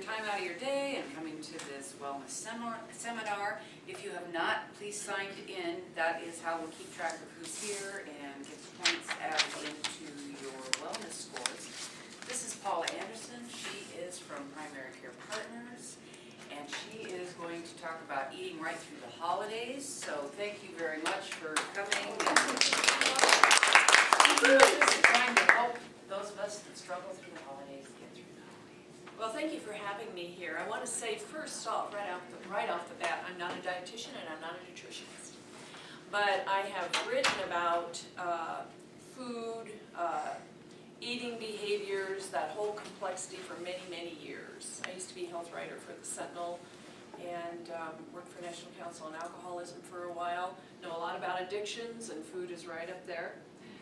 time out of your day and coming to this wellness seminar. If you have not, please sign in. That is how we'll keep track of who's here and get the points added into your wellness scores. This is Paula Anderson. She is from Primary Care Partners, and she is going to talk about eating right through the holidays. So thank you very much for coming. Trying to help those of us that struggle through the holidays get through the holidays. Well, thank you for having me here. I want to say first off, right off the bat, I'm not a dietitian and I'm not a nutritionist. But I have written about food, eating behaviors, that whole complexity for many, many years. I used to be health writer for the Sentinel and worked for National Council on Alcoholism for a while. Know a lot about addictions, and food is right up there.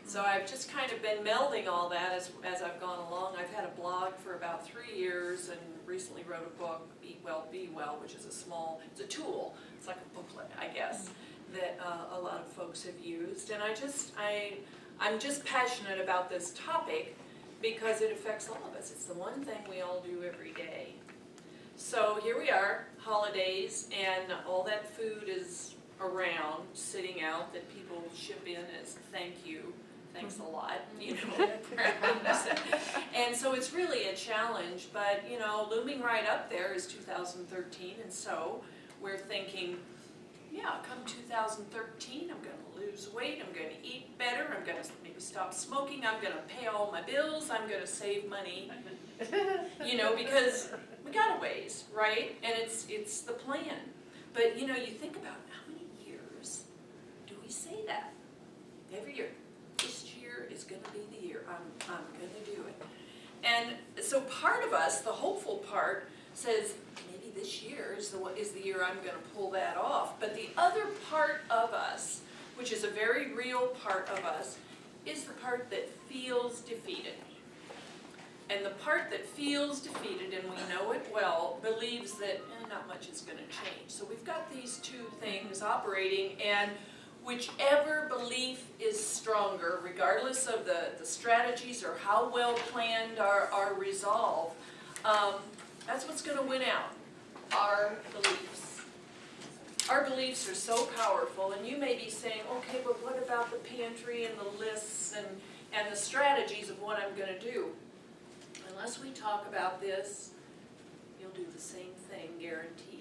So I've just kind of been melding all that as I've gone along. I've had a blog for about 3 years and recently wrote a book, Eat Well, Be Well, which is it's a tool. It's like a booklet, I guess, that a lot of folks have used. And I'm just passionate about this topic because it affects all of us. It's the one thing we all do every day. So here we are, holidays, and all that food is around, sitting out, that people ship in as thank you. Thanks a lot, you know. And so it's really a challenge, but you know, looming right up there is 2013, and so we're thinking, yeah, come 2013, I'm going to lose weight, I'm going to eat better, I'm going to maybe stop smoking, I'm going to pay all my bills, I'm going to save money, you know, because we got a ways, right? And it's the plan. But you know, you think about how many years do we say that? Every year. This year is going to be the year. I'm going to do it. And so part of us, the hopeful part, says maybe this year is the year I'm going to pull that off. But the other part of us, which is a very real part of us, is the part that feels defeated. And the part that feels defeated, and we know it well, believes that not much is going to change. So we've got these two things operating, and whichever belief is stronger, regardless of the strategies or how well planned our resolve, that's what's going to win out, our beliefs. Our beliefs are so powerful, and you may be saying, okay, but what about the pantry and the lists and the strategies of what I'm going to do? Unless we talk about this, you'll do the same thing, guaranteed.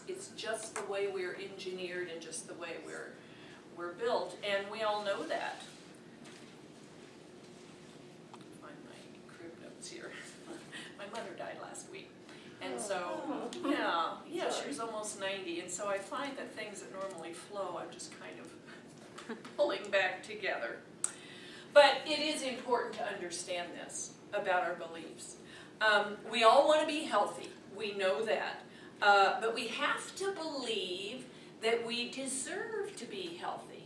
It's just the way we're engineered and just the way we're built, and we all know that. Find my crib notes here. My mother died last week, and so yeah, she was almost 90, and so I find that things that normally flow, I'm just kind of pulling back together. But it is important to understand this about our beliefs. We all want to be healthy. We know that. But we have to believe that we deserve to be healthy.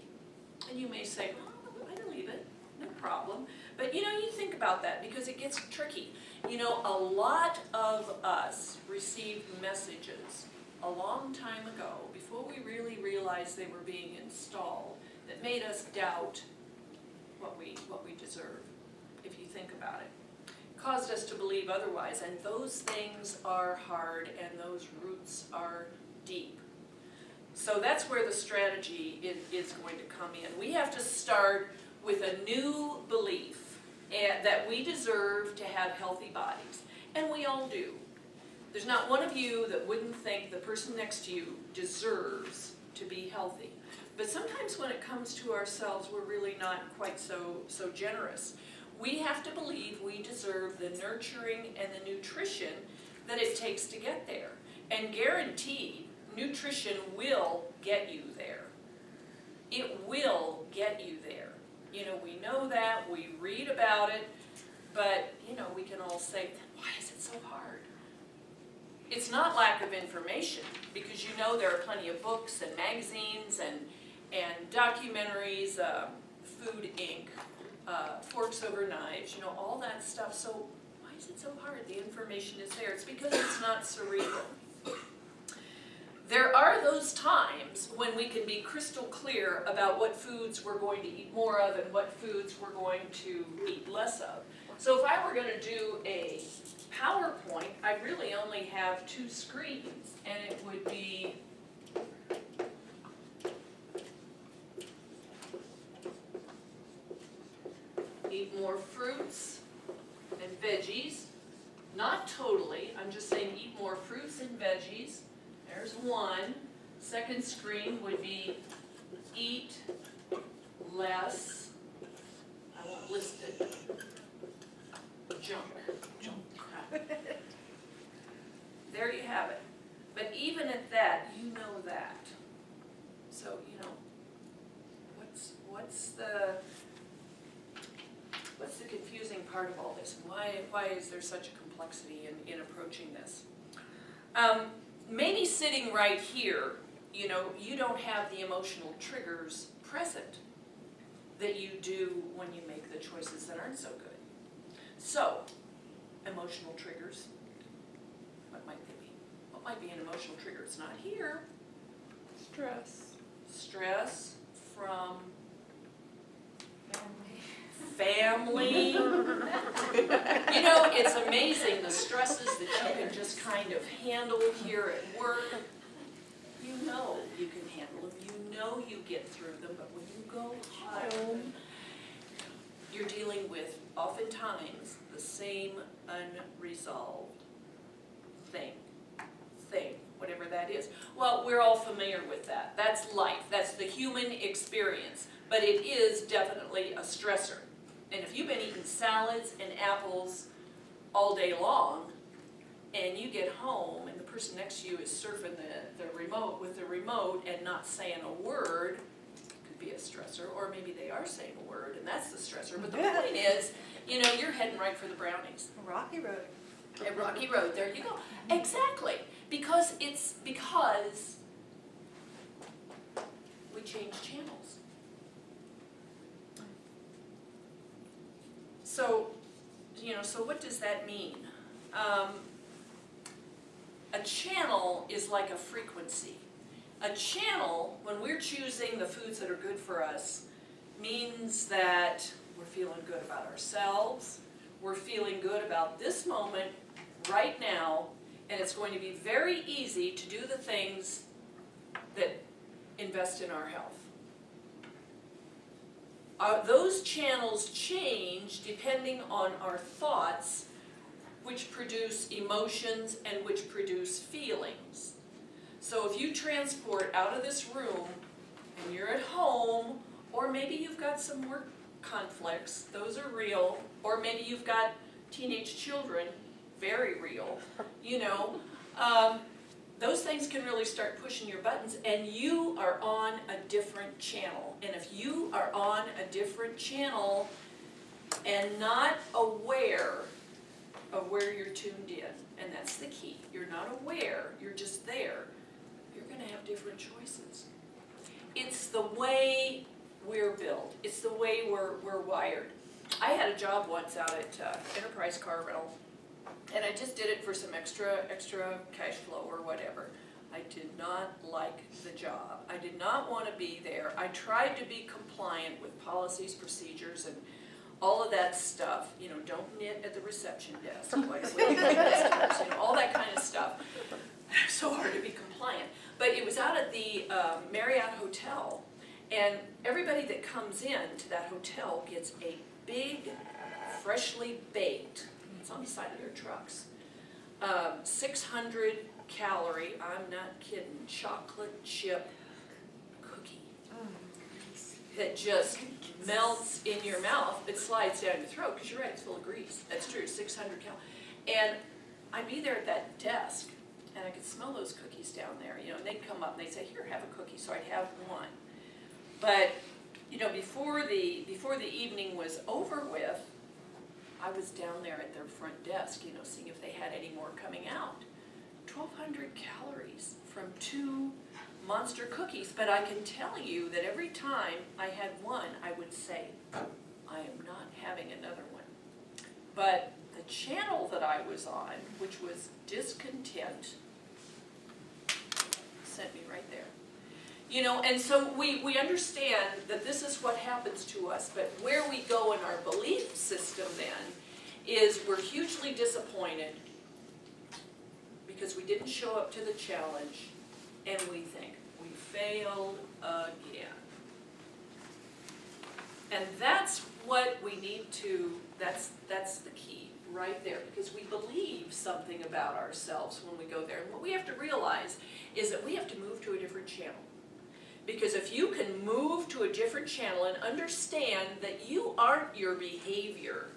And you may say, well, I believe it, no problem. But you know, you think about that because it gets tricky. You know, a lot of us received messages a long time ago, before we really realized they were being installed, that made us doubt what we deserve, if you think about it. Caused us to believe otherwise, and those things are hard and those roots are deep. So that's where the strategy is going to come in. We have to start with a new belief that we deserve to have healthy bodies, and we all do. There's not one of you that wouldn't think the person next to you deserves to be healthy. But sometimes when it comes to ourselves, we're really not quite so generous. We have to believe we deserve the nurturing and the nutrition that it takes to get there. And guaranteed, nutrition will get you there. It will get you there. You know, we know that, we read about it, but, you know, we can all say, why is it so hard? It's not lack of information, because you know there are plenty of books and magazines and documentaries, Food Inc., Forks Over Knives, you know, all that stuff. So why is it so hard? The information is there. It's because it's not cerebral. There are those times when we can be crystal clear about what foods we're going to eat more of and what foods we're going to eat less of. So if I were going to do a PowerPoint, I I really only have 2 screens, and it would be eat more fruits and veggies. Not totally, I'm just saying eat more fruits and veggies. There's one. Second screen would be eat less, I won't list it, junk crap. There you have it. But even at that, you know that. So, you know, what's the confusing part of all this? Why is there such a complexity in approaching this? Maybe sitting right here, you know, you don't have the emotional triggers present that you do when you make the choices that aren't so good. So, emotional triggers, what might they be? What might be an emotional trigger? It's not here. Stress. Stress from family. You know, it's amazing the stresses that you can just kind of handle here at work. You know you can handle them. You know you get through them, but when you go home, you're dealing with oftentimes the same unresolved thing, whatever that is. Well, we're all familiar with that. That's life. That's the human experience. But it is definitely a stressor. And if you've been eating salads and apples all day long, and you get home and the person next to you is surfing the remote with the remote and not saying a word, could be a stressor, or maybe they are saying a word and that's the stressor. But the point is, you know, you're heading right for the brownies. Rocky Road. A rocky road, there you go. Exactly. Because we change channels. So, you know, so what does that mean? A channel is like a frequency. A channel, when we're choosing the foods that are good for us, means that we're feeling good about ourselves, we're feeling good about this moment right now, and it's going to be very easy to do the things that invest in our health. Those channels change depending on our thoughts, which produce emotions and which produce feelings. So if you transport out of this room and you're at home, or maybe you've got some work conflicts, those are real, or maybe you've got teenage children, very real, you know, those things can really start pushing your buttons, and you are on a different channel. And if you are on a different channel and not aware of where you're tuned in, and that's the key, you're not aware, you're just there, you're going to have different choices. It's the way we're built. It's the way we're wired. I had a job once out at Enterprise Car Rental, and I just did it for some extra cash flow or whatever. I did not like the job. I did not want to be there. I tried to be compliant with policies, procedures, and all of that stuff. You know, don't knit at the reception desk, like with customers, you know, all that kind of stuff. It was so hard to be compliant. But it was out at the Marriott Hotel, and everybody that comes in to that hotel gets a big, freshly baked, it's on the side of their trucks, 600 calorie, I'm not kidding, chocolate chip cookie that just melts in your mouth. It slides down your throat, because you're right, it's full of grease. That's true, 600 calories. And I'd be there at that desk, and I could smell those cookies down there, you know, and they'd come up and they'd say, here, have a cookie. So I'd have one. But, you know, before the evening was over with, I was down there at their front desk, you know, seeing if they had any more coming out. 1,200 calories from 2 monster cookies. But I can tell you that every time I had one, I would say, I am not having another one. But the channel that I was on, which was discontent, sent me right there. You know, and so we understand that this is what happens to us, but where we go in our belief system then is we're hugely disappointed because we didn't show up to the challenge, and we think, we failed again. And that's what we need to, that's the key right there, because we believe something about ourselves when we go there. And what we have to realize is that we have to move to a different channel. Because if you can move to a different channel and understand that you aren't your behavior,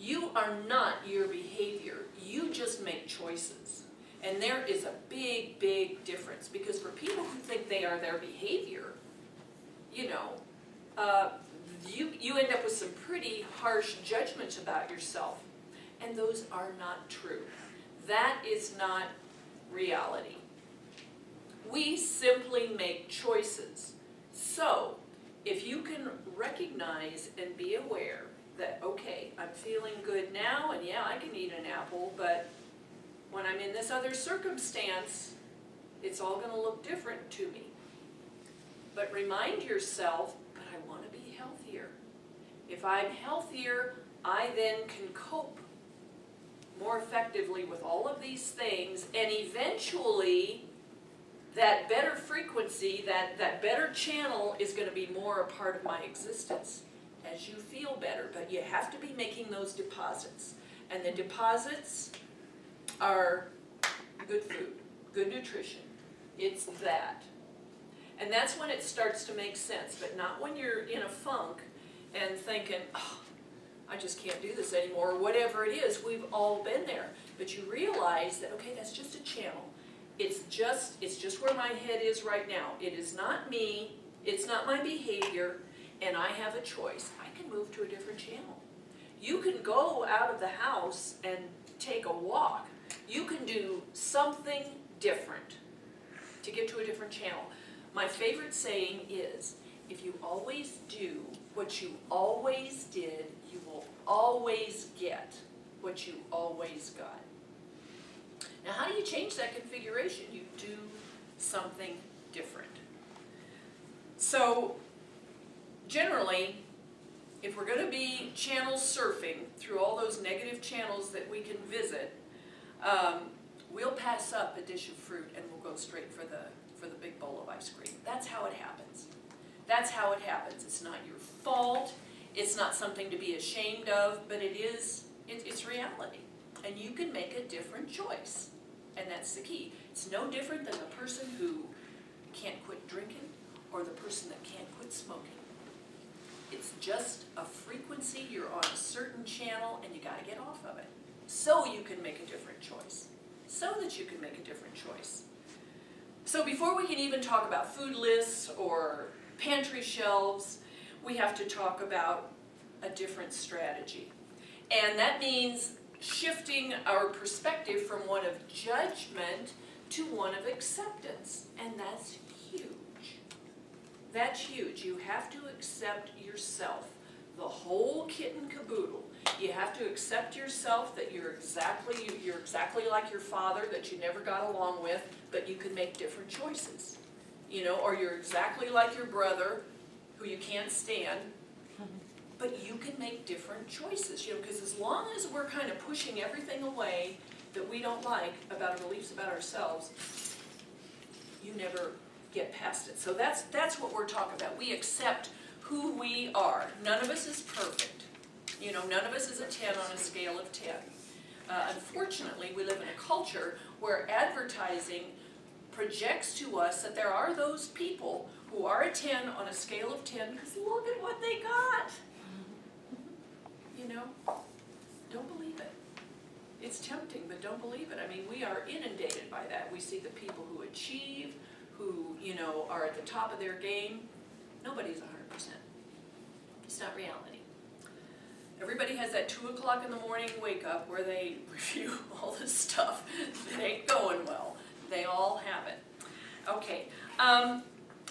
you are not your behavior, you just make choices. And there is a big, big difference, because for people who think they are their behavior, you know, you end up with some pretty harsh judgments about yourself, and those are not true. That is not reality. We simply make choices. So, if you can recognize and be aware that, okay, I'm feeling good now, and yeah, I can eat an apple, but when I'm in this other circumstance, it's all going to look different to me. But remind yourself, but I want to be healthier. If I'm healthier, I then can cope more effectively with all of these things, and eventually that better frequency, that better channel is going to be more a part of my existence as you feel better. But you have to be making those deposits. And the deposits are good food, good nutrition. It's that. And that's when it starts to make sense, but not when you're in a funk and thinking, oh, I just can't do this anymore, or whatever it is. We've all been there. But you realize that, okay, that's just a channel. It's just where my head is right now. It is not me, it's not my behavior, and I have a choice. I can move to a different channel. You can go out of the house and take a walk. You can do something different to get to a different channel. My favorite saying is, if you always do what you always did, you will always get what you always got. Now, how do you change that configuration? You do something different. So, generally, if we're going to be channel surfing through all those negative channels that we can visit, we'll pass up a dish of fruit and we'll go straight for the big bowl of ice cream. That's how it happens. That's how it happens. It's not your fault. It's not something to be ashamed of, but it's reality. And you can make a different choice. And that's the key. It's no different than the person who can't quit drinking or the person that can't quit smoking. It's just a frequency. You're on a certain channel and you got to get off of it so you can make a different choice. So that you can make a different choice. So before we can even talk about food lists or pantry shelves, we have to talk about a different strategy. And that means shifting our perspective from one of judgment to one of acceptance. And that's huge. That's huge. You have to accept yourself, the whole kit and caboodle. You have to accept yourself that you're exactly like your father that you never got along with, but you can make different choices. You know, or you're exactly like your brother who you can't stand, but you can make different choices, you know, because as long as we're kind of pushing everything away that we don't like about our beliefs about ourselves, you never get past it. So that's what we're talking about. We accept who we are. None of us is perfect. You know, none of us is a 10 on a scale of 10. Unfortunately, we live in a culture where advertising projects to us that there are those people who are a 10 on a scale of 10 because look at what they got. You know, don't believe it. It's tempting, but don't believe it. I mean, we are inundated by that. We see the people who achieve, who, you know, are at the top of their game. Nobody's 100%. It's not reality. Everybody has that 2 o'clock in the morning wake up where they review all this stuff that ain't going well. They all have it. Okay. And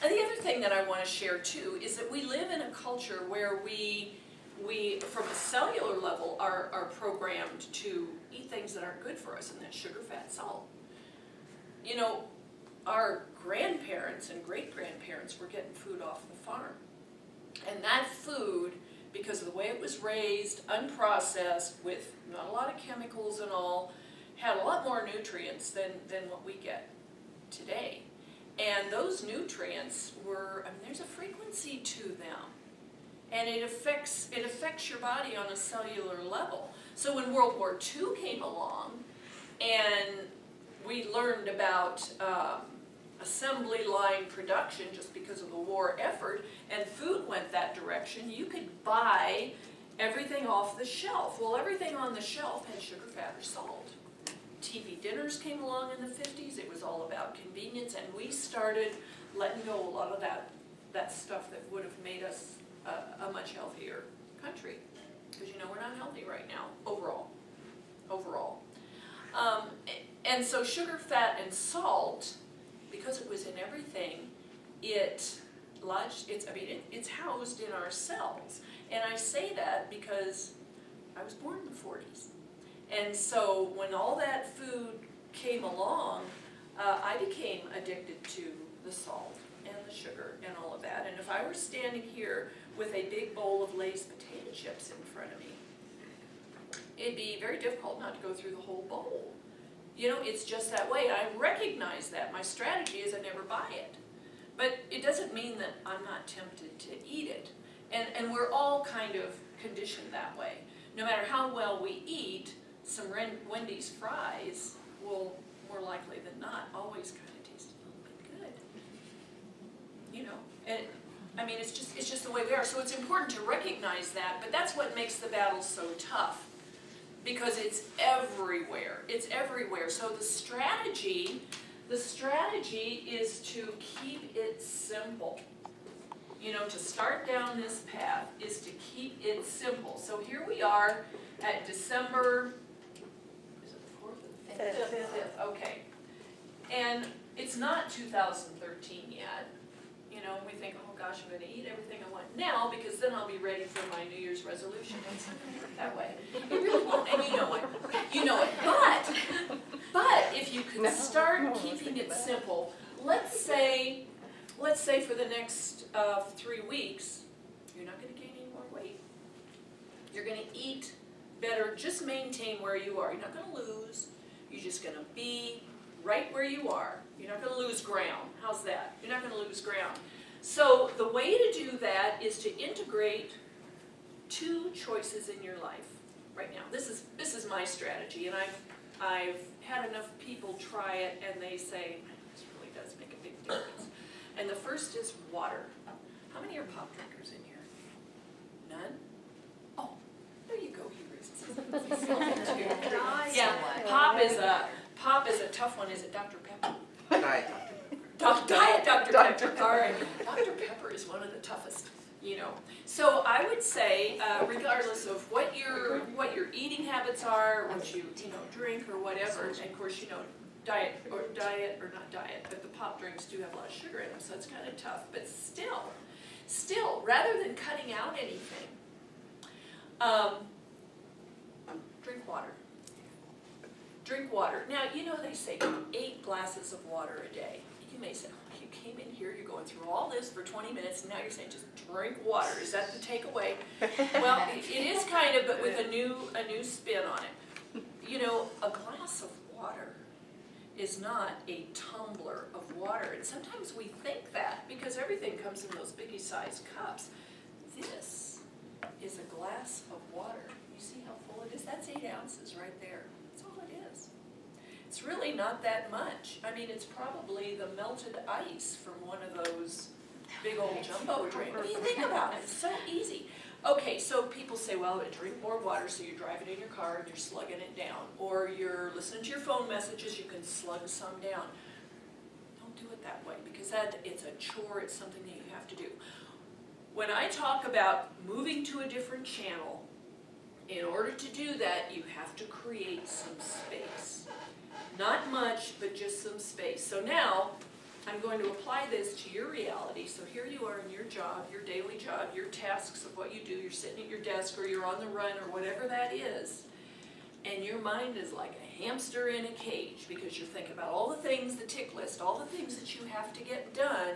the other thing that I want to share too is that we live in a culture where we from a cellular level, are programmed to eat things that aren't good for us, and that's sugar, fat, salt. You know, our grandparents and great-grandparents were getting food off the farm. And that food, because of the way it was raised, unprocessed, with not a lot of chemicals and all, had a lot more nutrients than what we get today. And those nutrients were, I mean, there's a frequency to them. And it affects your body on a cellular level. So when World War II came along, and we learned about assembly line production just because of the war effort, and food went that direction, you could buy everything off the shelf. Well, everything on the shelf had sugar, fat, or salt. TV dinners came along in the 50s. It was all about convenience, and we started letting go a lot of that stuff that would have made us a much healthier country. Because, you know, we're not healthy right now, overall. And so sugar, fat, and salt, because it was in everything, it's housed in our cells. And I say that because I was born in the 40s. And so when all that food came along, I became addicted to the salt and the sugar and all of that. And if I were standing here with a big bowl of Lay's potato chips in front of me, it'd be very difficult not to go through the whole bowl. You know, it's just that way. I recognize that. My strategy is I never buy it. But it doesn't mean that I'm not tempted to eat it. And we're all kind of conditioned that way. No matter how well we eat, some Wendy's fries will, more likely than not, always kind of taste a little bit good. You know, and I mean, it's just the way we are. So it's important to recognize that, but that's what makes the battle so tough, because it's everywhere. It's everywhere. So the strategy is to keep it simple. You know, to start down this path is to keep it simple. So here we are at December, is it the 4th or the 5th? 5th, okay. And it's not 2013 yet. You know, we think, oh gosh, I'm going to eat everything I want now because then I'll be ready for my New Year's resolution. It's not going to work that way. It really won't, and you know it. You know it. But if you could start keeping it simple, let's say for the next 3 weeks, you're not going to gain any more weight. You're going to eat better. Just maintain where you are. You're not going to lose. You're just going to be right where you are. You're not going to lose ground. How's that? You're not going to lose ground. So the way to do that is to integrate 2 choices in your life right now. This is my strategy, and I've had enough people try it, and they say, this really does make a big difference. And the first is water. How many are pop drinkers in here? None? Oh, there you go, Hubris. Yeah, pop is a tough one. Is it Dr. Pepper? Diet. Diet Dr. Pepper. All right. Dr. Pepper is one of the toughest, you know. So I would say, regardless of what your eating habits are, what you drink or whatever, and of course, you know, diet or not diet, but the pop drinks do have a lot of sugar in them, so it's kind of tough. But still, rather than cutting out anything, drink water. Drink water. Now, you know they say 8 glasses of water a day. You may say, oh, you came in here, you're going through all this for 20 minutes, and now you're saying just drink water. Is that the takeaway? Well, it is kind of, but with a new spin on it. You know, a glass of water is not a tumbler of water. And sometimes we think that because everything comes in those biggie-sized cups. This is a glass of water. You see how full it is? That's 8 ounces right there. That's all it is. It's really not that much. I mean, it's probably the melted ice from one of those big old jumbo drinks. What do you think about it? It's so easy. Okay, so people say, well, drink more water, so you're driving in your car and you're slugging it down. Or you're listening to your phone messages, you can slug some down. Don't do it that way, because it's a chore, it's something that you have to do. When I talk about moving to a different channel, in order to do that, you have to create some space. Not much, but just some space. So now, I'm going to apply this to your reality. So here you are in your job, your daily job, your tasks of what you do. You're sitting at your desk, or you're on the run, or whatever that is. And your mind is like a hamster in a cage, because you're thinking about all the things, the tick list, all the things that you have to get done.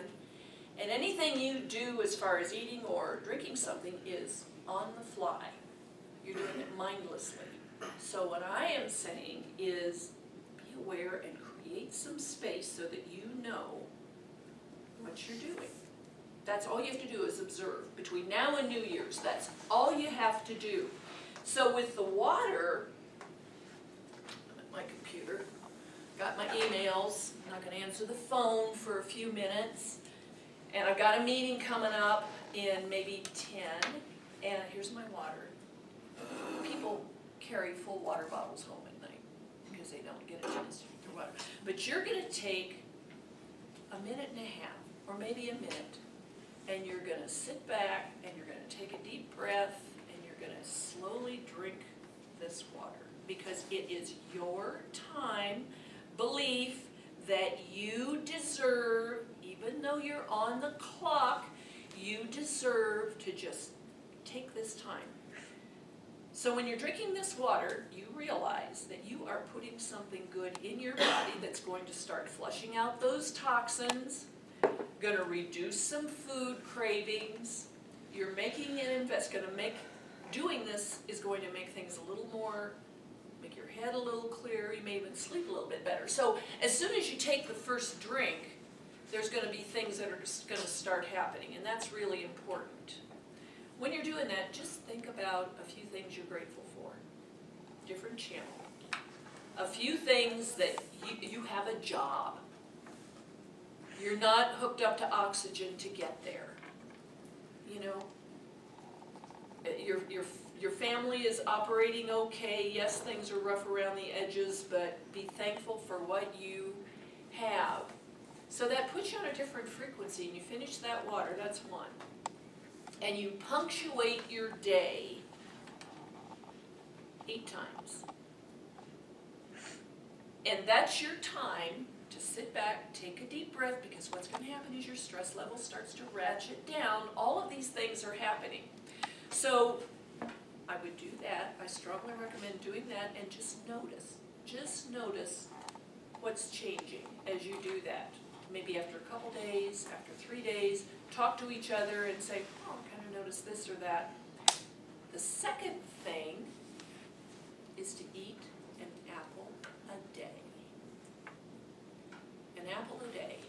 And anything you do as far as eating or drinking something is on the fly. You're doing it mindlessly. So what I am saying is, self-aware and create some space so that you know what you're doing. That's all you have to do is observe. Between now and New Year's, that's all you have to do. So with the water, I'm at my computer, got my emails, I'm not going to answer the phone for a few minutes, and I've got a meeting coming up in maybe 10, and here's my water. People carry full water bottles home at night because they don't get a chance to drink their water. But you're going to take a minute and a half, or maybe a minute, and you're going to sit back and you're going to take a deep breath and you're going to slowly drink this water, because it is your time, belief that you deserve, even though you're on the clock, you deserve to just take this time. So when you're drinking this water, you realize that you are putting something good in your body that's going to start flushing out those toxins, going to reduce some food cravings. You're making an investment. Doing this is going to make things a little more, make your head a little clearer. You may even sleep a little bit better. So as soon as you take the first drink, there's going to be things that are just going to start happening, and that's really important. When you're doing that, just think about a few things you're grateful for. Different channel. A few things that you have a job. You're not hooked up to oxygen to get there. You know, your family is operating okay. Yes, things are rough around the edges, but be thankful for what you have. So that puts you on a different frequency, and you finish that water, that's one. And you punctuate your day 8 times. And that's your time to sit back, take a deep breath, because what's going to happen is your stress level starts to ratchet down. All of these things are happening. So I would do that. I strongly recommend doing that, and just notice. Just notice what's changing as you do that. Maybe after a couple days, after 3 days, talk to each other and say, oh, I kind of noticed this or that. The second thing is to eat an apple a day. An apple a day.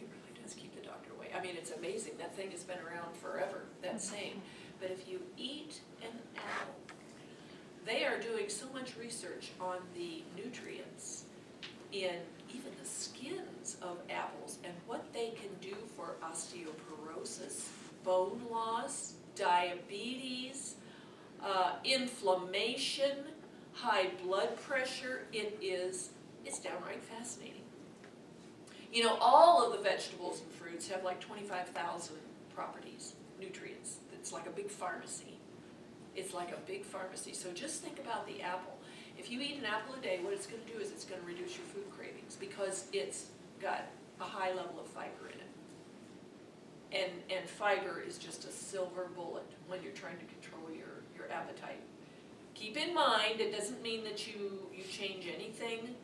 It really does keep the doctor away. I mean, it's amazing. That thing has been around forever, that saying. But if you eat an apple, they are doing so much research on the nutrients in even the skins of apples and what they can do for osteoporosis, bone loss, diabetes, inflammation, high blood pressure. It's downright fascinating. You know, all of the vegetables and fruits have like 25,000 properties, nutrients. It's like a big pharmacy. It's like a big pharmacy. So just think about the apple. If you eat an apple a day, what it's going to do is it's going to reduce your food cravings, because it's got a high level of fiber in it. And fiber is just a silver bullet when you're trying to control your appetite. Keep in mind, it doesn't mean that you change anything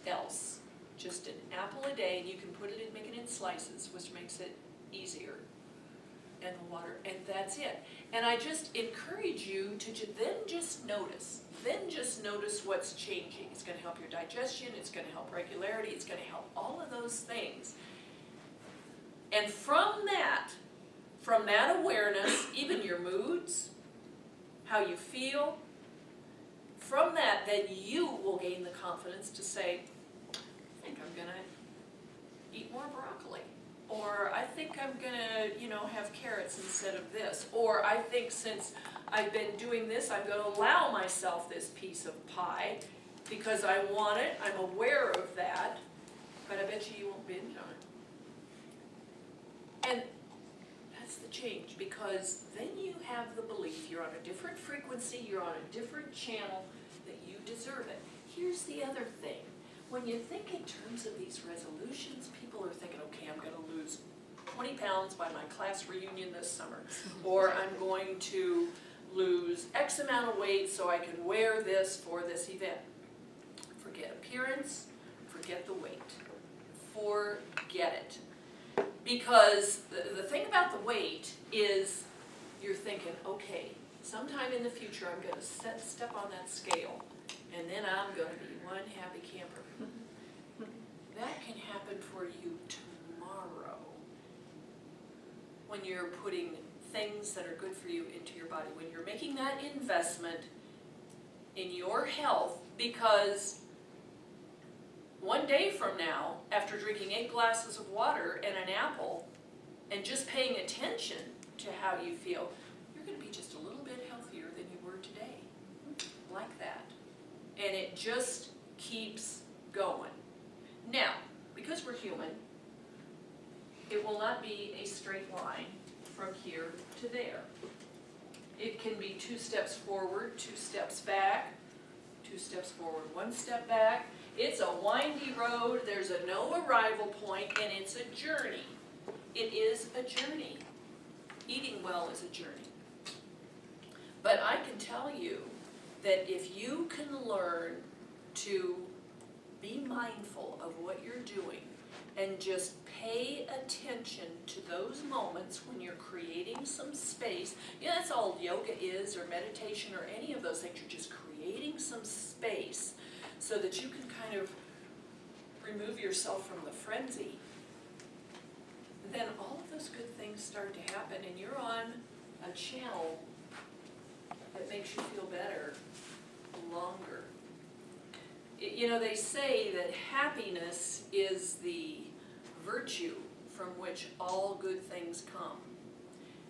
else. Just an apple a day, and you can put it in, make it in slices, which makes it easier. And the water, and that's it. And I just encourage you to then just notice. Then just notice what's changing. It's going to help your digestion, it's going to help regularity, it's going to help all of those things. And from that awareness, even your moods, how you feel, from that, then you will gain the confidence to say, I think I'm going to eat more broccoli. Or I think I'm going to, have carrots instead of this. Or I think since I've been doing this, I'm going to allow myself this piece of pie because I want it. I'm aware of that. But I bet you won't binge on it. And that's the change, because then you have the belief you're on a different frequency, you're on a different channel, that you deserve it. Here's the other thing. When you think in terms of these resolutions, people are thinking, okay, I'm going to lose 20 pounds by my class reunion this summer, or I'm going to lose X amount of weight so I can wear this for this event. Forget appearance, forget the weight. Forget it. Because the thing about the weight is you're thinking, okay, sometime in the future I'm going to step on that scale, and then I'm gonna be one happy camper. That can happen for you tomorrow when you're putting things that are good for you into your body, when you're making that investment in your health, because one day from now, after drinking 8 glasses of water and an apple, and just paying attention to how you feel, you're going to be just a little bit healthier than you were today. Like that. And it just keeps going. Now, because we're human, it will not be a straight line from here to there. It can be 2 steps forward, 2 steps back, 2 steps forward, 1 step back. It's a windy road, there's a no arrival point, and it's a journey. It is a journey. Eating well is a journey. But I can tell you that if you can learn to be mindful of what you're doing and just pay attention to those moments when you're creating some space, that's all yoga is, or meditation, or any of those things. You're just creating some space so that you can kind of remove yourself from the frenzy. Then all of those good things start to happen, and you're on a channel that makes you feel better longer. They say that happiness is the virtue from which all good things come.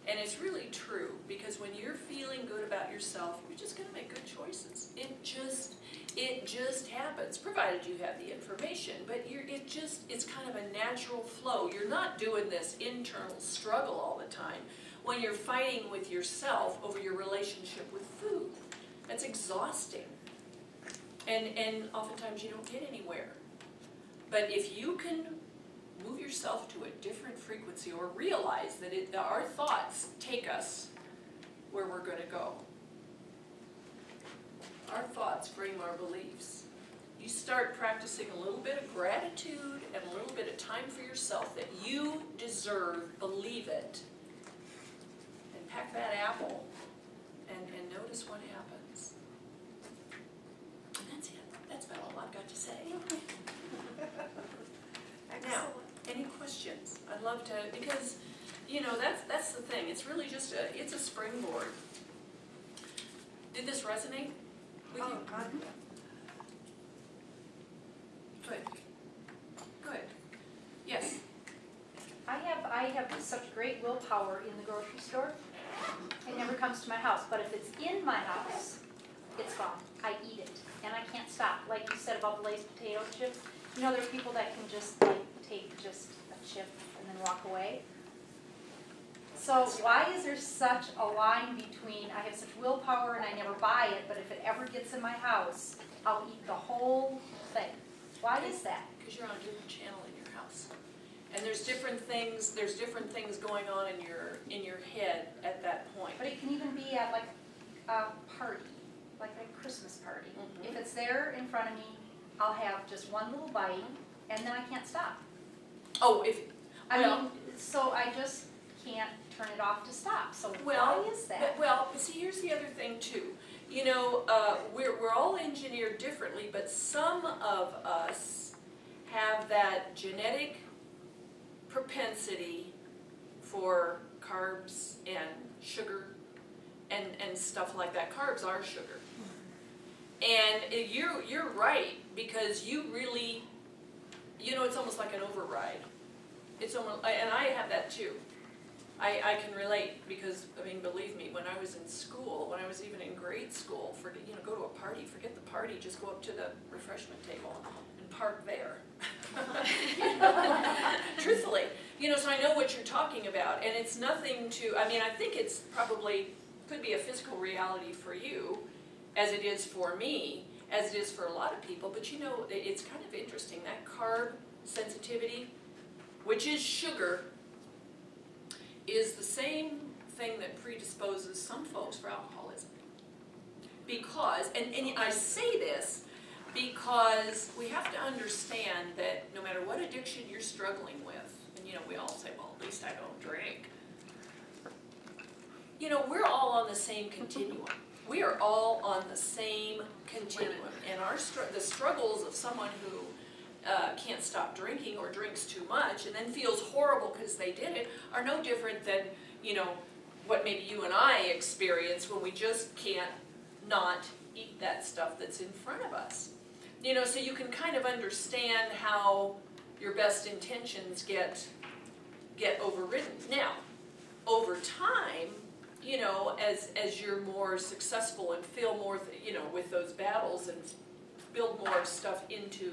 And it's really true, because when you're feeling good about yourself, you're just going to make good choices. It just happens, provided you have the information. But it's kind of a natural flow. You're not doing this internal struggle all the time when you're fighting with yourself over your relationship with food. That's exhausting. And oftentimes you don't get anywhere. But if you can move yourself to a different frequency, or realize that our thoughts take us where we're going to go. Our thoughts frame our beliefs. You start practicing a little bit of gratitude and a little bit of time for yourself that you deserve, believe it, and pack that apple and notice what happens. And that's it. That's about all I've got to say. Now, any questions? I'd love to, because, that's the thing. It's really just it's a springboard. Did this resonate with you? God. Good. Good. Yes. I have such great willpower in the grocery store. It never comes to my house, but if it's in my house, it's gone. I eat it, and I can't stop. Like you said about the Lay's potato chips, there are people that can just take just a chip and then walk away. So why is there such a line between, I have such willpower and I never buy it, but if it ever gets in my house, I'll eat the whole thing? Why is that? Because you're on a different channel in your house. And there's different things going on in your head at that point. But it can even be at like a party, like a Christmas party. Mm-hmm. If it's there in front of me, I'll have just one little bite, and then I can't stop. Oh, So I just can't turn it off to stop. So well, why is that? But see, here's the other thing too. We're all engineered differently, but some of us have that genetic propensity for carbs and sugar and stuff like that. Carbs are sugar. And you're right, because you really, it's almost like an override. It's almost, and I have that too. I can relate, because, believe me, when I was in school, when I was even in grade school, go to a party, forget the party, just go up to the refreshment table and park there. Truthfully. So I know what you're talking about, and it's nothing to, I think it's probably, could be a physical reality for you, as it is for me, as it is for a lot of people, but it's kind of interesting, that carb sensitivity, which is sugar, is the same thing that predisposes some folks for alcoholism. Because, and I say this because we have to understand that no matter what addiction you're struggling with, and we all say, well, at least I don't drink. We're all on the same continuum. we are all on the same continuum, and the struggles of someone who can't stop drinking or drinks too much and then feels horrible because they did it are no different than, you know, what maybe you and I experience when we just can't not eat that stuff that's in front of us. You know, so you can kind of understand how your best intentions get overridden. Now, over time, you know, as you're more successful and feel more, you know, with those battles and build more stuff into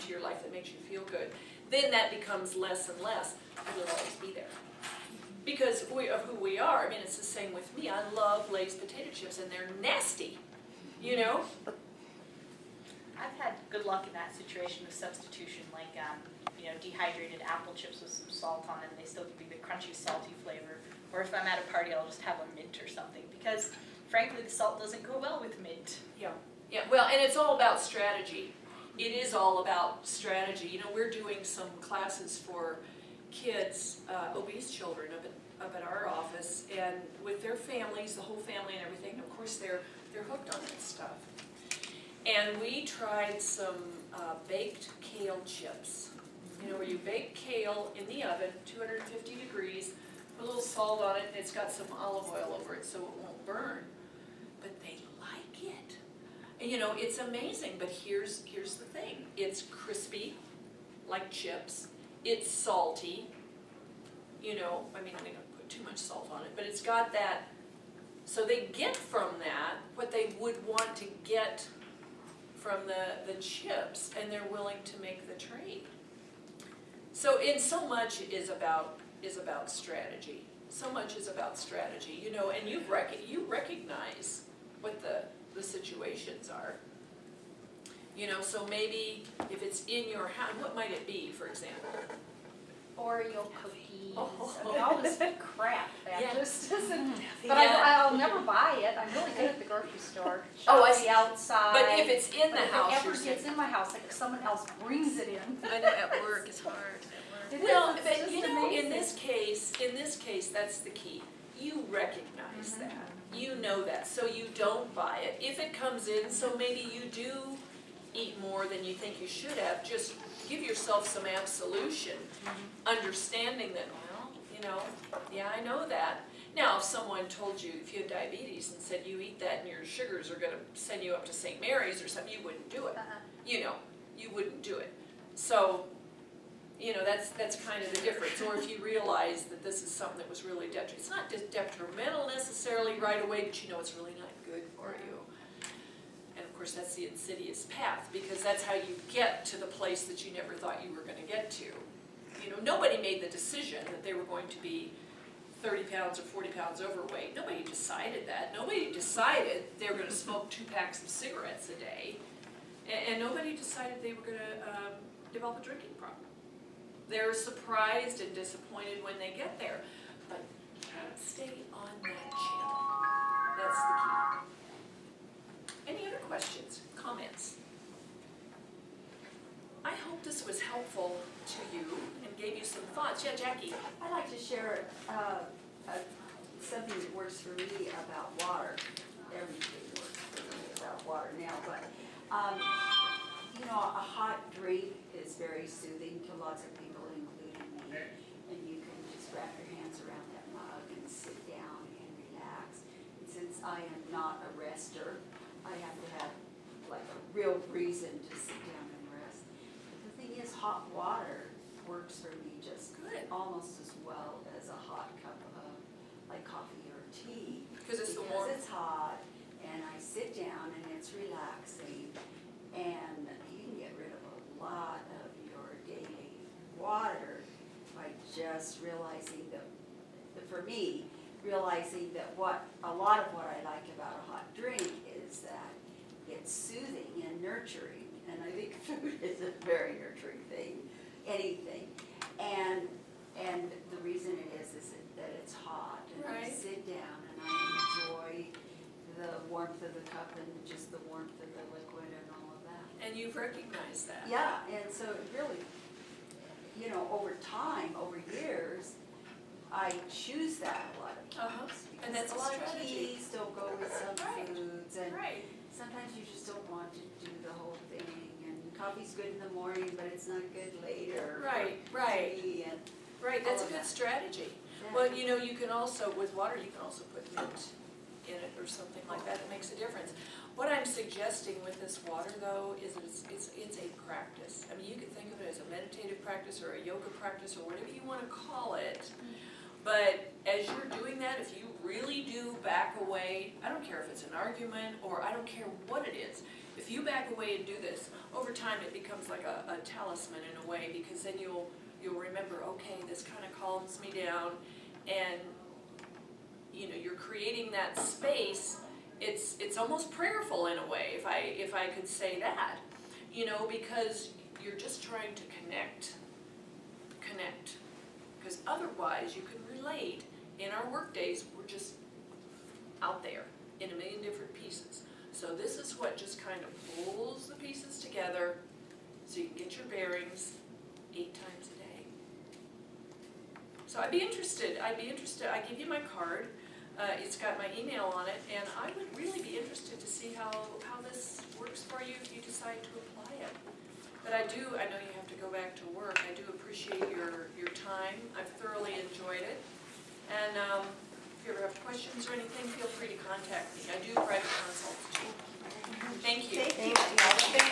your life that makes you feel good, then that becomes less and less, but it'll always be there. Because of who we are. I mean, it's the same with me. I love Lay's potato chips, and they're nasty, you know? I've had good luck in that situation with substitution, like, you know, dehydrated apple chips with some salt on them. They still give you the crunchy, salty flavor. Or if I'm at a party, I'll just have a mint or something, because frankly, the salt doesn't go well with mint. Yeah. Well, and it's all about strategy. It is all about strategy. You know, we're doing some classes for kids, obese children up at our office, and with their families, the whole family and everything. Of course, they're hooked on that stuff. And we tried some baked kale chips. You know, where you bake kale in the oven, 250 degrees, put a little salt on it, and it's got some olive oil over it so it won't burn. But they like it. And you know, it's amazing, but here's the thing. It's crispy, like chips. It's salty. You know, I mean, we don't put too much salt on it, but it's got that. So they get from that what they would want to get from the chips, and they're willing to make the trade. So in so much is about strategy. So much is about strategy, you know, and you recognize what the situations are. You know, so maybe if it's in your house, what might it be, for example? Oreo cookies, Oh. I mean, all this crap that Yeah. just isn't, but Yeah. I'll never buy it. I'm really good at the grocery store. Oh, I Shop see. the outside. But if it's in the But house, if it you're ever gets saying. in my house, like if someone else brings it in. I know at work it's hard. At work. It Well, is, it's but just you know, in amazing. this case, that's the key. You recognize that. You know that, so you don't buy it. If it comes in, so maybe you do eat more than you think you should have, just give yourself some absolution, understanding that, well, you know, yeah, I know that. Now, if someone told you, if you had diabetes and said you eat that and your sugars are gonna send you up to St. Mary's or something, you wouldn't do it. You know, you wouldn't do it. So, you know, that's kind of the difference. Or if you realize that this is something that was really detrimental. It's not just detrimental necessarily right away, but you know it's really not good for you. And of course, that's the insidious path, because that's how you get to the place that you never thought you were going to get to. You know, nobody made the decision that they were going to be 30 pounds or 40 pounds overweight. Nobody decided that. Nobody decided they were going to smoke 2 packs of cigarettes a day. And nobody decided they were going to develop a drinking problem. They're surprised and disappointed when they get there. But stay on that channel. That's the key. Any other questions, comments? I hope this was helpful to you and gave you some thoughts. Yeah, Jackie? I'd like to share something that works for me about water. Everything works for me about water now, but you know, a hot drink is very soothing to lots of people, including me. And you can just wrap your hands around that mug and sit down and relax. And since I am not a rester, I have to have like a real reason to sit down and rest. But the thing is, hot water works for me just Good. almost as well as a hot cup of like coffee or tea. Because it's the warmth. Because it's hot, and I sit down and it's relaxing, and you can get rid of a lot of your daily water by just realizing that, for me, realizing that a lot of what I like about a hot drink is that it's soothing and nurturing, and I think food is a very nurturing thing, anything. And the reason it is that it's hot, and I Right. sit down and I enjoy the warmth of the cup and just the warmth of the liquid and all of that. And you've recognized that. Yeah, and so it really, you know, over time, over years, I choose that a lot of Uh-huh. times. And that's a Because a lot of strategy. teas don't go with some Right. foods, and Right. sometimes you just don't want to do the whole thing. And coffee's good in the morning, but it's not good later. Right, right. Tea and Right, that's a all of good that. strategy. Yeah. Well, you know, you can also, with water, you can also put mint in it or something like that. It makes a difference. What I'm suggesting with this water, though, is it's a practice. I mean, you can think of it as a meditative practice or a yoga practice or whatever you want to call it. But as you're doing that, if you really do back away, I don't care if it's an argument or I don't care what it is, if you back away and do this, over time it becomes like a talisman in a way, because then you'll remember, okay, this kind of calms me down, and you know, you're creating that space. It's almost prayerful in a way, if I could say that, you know, because you're just trying to connect, because otherwise you can relate. In our work days, we're just out there in a million different pieces. So this is what just kind of pulls the pieces together so you can get your bearings 8 times a day. So I'd be interested, I give you my card, it's got my email on it, and I would really be interested to see how this works for you if you decide to apply it. But I know you have to go back to work, I do appreciate your time, I've thoroughly enjoyed it. And if you ever have questions or anything, feel free to contact me. I do private consults too. Thank you. Thank you.